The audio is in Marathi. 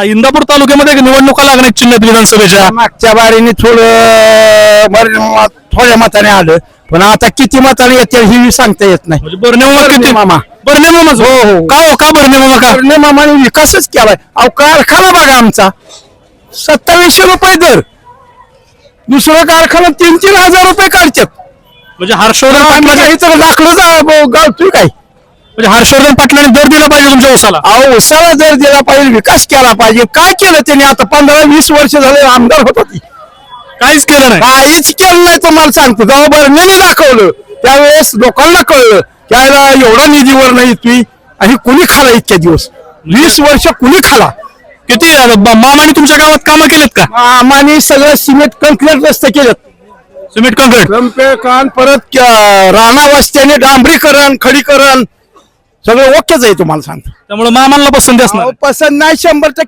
इंदापूर तालुक्यामध्ये निवडणुका लागणार चिन्ह आहेत विधानसभेच्या. मागच्या बारीने थोड्या मताने आलं, पण आता किती मताने येते ही सांगता येत नाही. म्हणजे बर्ने मामा किती मामा बर्ने मामाच हो, हो. का बर्ने मामा का बर्ने मामाने विकासच केलाय. अहो कारखाना बघा आमचा 2700 रुपये दर, दुसरा कारखाना 3-3 हजार रुपये काढतात. म्हणजे हर्षवर्धन पाटलांनी इथं दाखलं गावतोय काय. म्हणजे हर्षवर्धन पाटलांनी दर दिला पाहिजे तुमच्या उसाला. अहो उसाला दर दिला पाहिजे, विकास केला पाहिजे. काय केलं त्यांनी आता 15-20 वर्ष झाले आमदार होता ती, काहीच केलं नाही. काहीच केलं नाही. तुम्हाला सांगतो जेव्हा बर्नेने दाखवलं त्यावेळेस लोकांना कळलं त्याला एवढा निधीवर नाही तुम्ही आणि कुणी खाला इतक्या दिवस. 20 वर्ष कुणी खाला. किती मामाने तुमच्या गावात कामं केलेत का? आम्हाने सगळं सिमेंट कंक्रीट रस्ते केलेत. सिमेंट कंक्रीट परत राणा वस्त्याने डांबरीकरण खडीकरण सगळं ओकेच आहे. तुम्हाला सांगतो त्यामुळे मामाला पसंती असणार. पसंत नाही 100%